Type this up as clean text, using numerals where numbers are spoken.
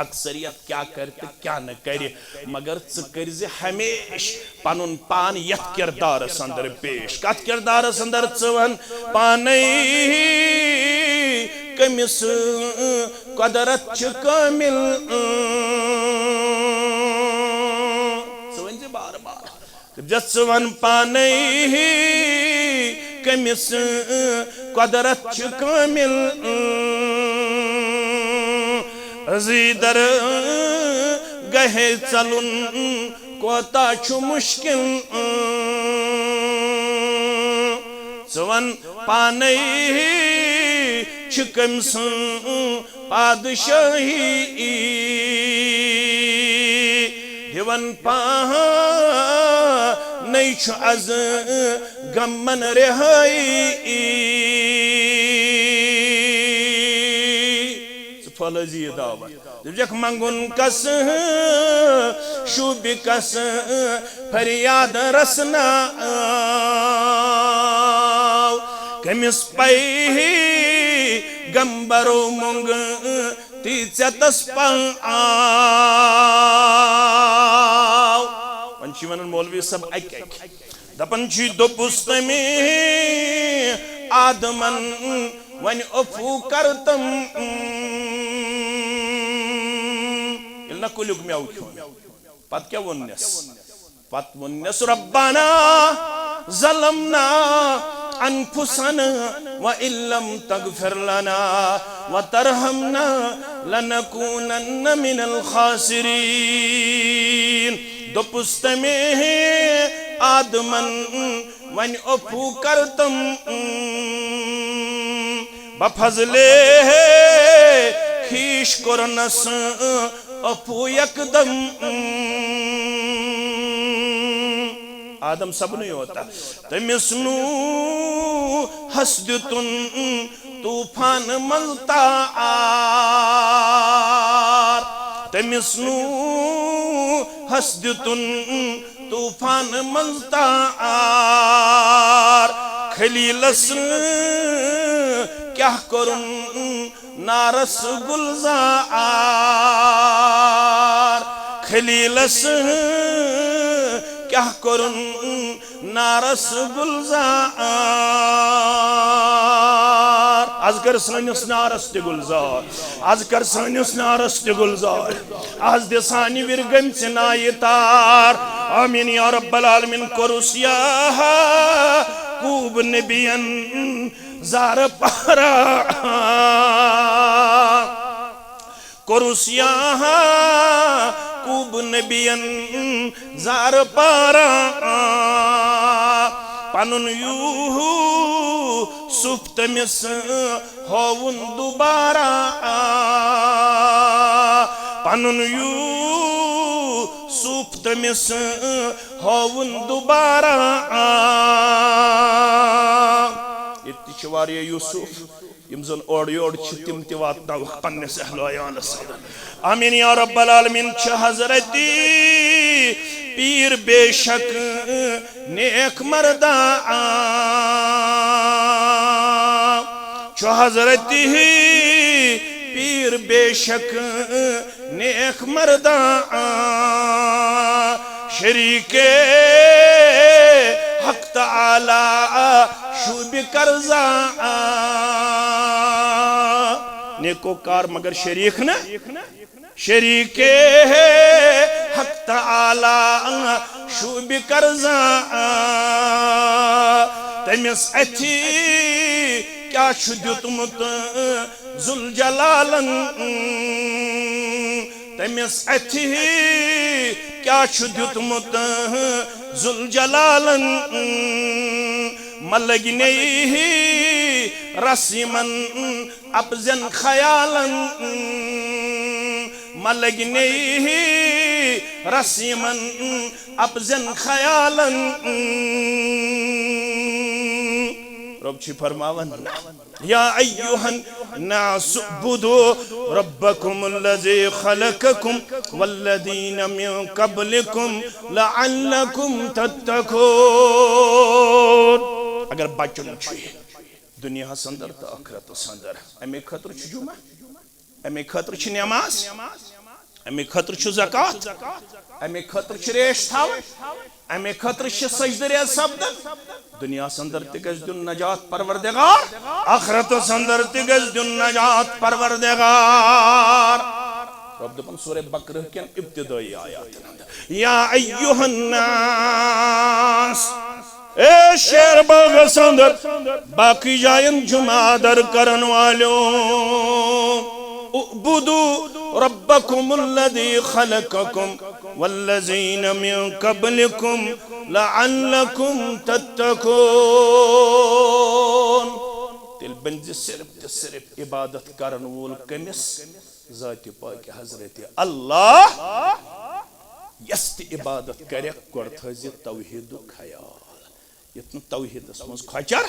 اکثریت کیا کرتے کیا نہ کری مگر ژٕ ہمیش پنن پان یت کردارس اندر پیش کت کردارس اندر ژٕ ون پانے کمس قدرت چھ کامل ژٕ ون بار بار ژٕ ون پانے کمس قدرت چھ کامل زیدر گہے چلن کوتا چھ مشکل ژٕ ون پانے چھ کم سن پادشاہی دِوان پانے چھ از غمن رہائی فلزی دعوت دجک منگن کس شوب کس فریاد رسنا کمس پئی گمبرو منگ تیچتس پن ونچی ونن مولوی سب اک دپن چی دوپس تمی آدمن ون افو کرتم یل نا کلیک میاو کھون پت کیا ونس ربنا ظلمنا انفسنا وان لم تغفر لنا وترحمنا لنكونن من الخاسرين دوپس تمی آدمن ون افو کرتم بفضلے خیش کرنس افو یکدم آدم سب نہیں ہوتا تمس نو حسدتن طوفان ملتا تمس نو حسدتن طوفان ملتا خلیلس کیا کرن نارس گلزار خلیلس کیا کرن نارس گلزار از کر سانس نارس تی گلزار از کر سانس نارس تی گلزار از دی سانی ورگم چنائی تار آمین یا رب العالمین کرسیا کوب نبین زار پارا کرسیا کوب نبین زار پارا پنن یوسف تمس ہوون دوبارہ پنن یوسف تمس ہوون دوبارہ شواریا یوسف یمزن اور یور چھ تم تی واتنا پنس اہل عیالس آمین یا رب العالمین چھ حضرتی پیر بے شک نیک مردہ چھ حضرتی پیر بے شک نیک مردہ شریک حق تعالی شوب کرزا نیکو کار مگر شریک نا شریک حق تعالی شوب کرزا تمس اتھی کیا شدیتمت ذوالجلالن تمس اتھی کیا شدیتمت ذوالجلالن ملگنے رسیمن ابزن خیالن ملگنے رسیمن ابزن خیالن رب چی فرماون یا ایوہن ناس عبدو ربکم اللذی خلقکم والذین من قبلکم لعلکم تتکون اگر بچن چھوئی دنیا سندر تا آخرت سندر امی خطر چھ جمعہ امی خطر چھ نماز امی خطر چھ زکات امی خطر چھ ریش تھاون امی خطر چھ سجدہ سبدن دنیا سندر تگز دن نجات پروردگار آخرت سندر تگز دن نجات پروردگار رب دپن سورہ بقرہ کن ابتدائی آیات یا ایوہ الناس اے شیر باغ سندر باقی جائن جمعہ در کرن والوں اعبدوا ربكم الذي خلقكم والذين من قبلكم لعلكم تتقون تل بنز صرف عبادت کرن وول کمس ذات پاک حضرت اللہ یست عبادت کرے گۄڈٕ تھٲیزِ توحیٖدُک خیال یتن توحیٖدس منٛز کھۄچر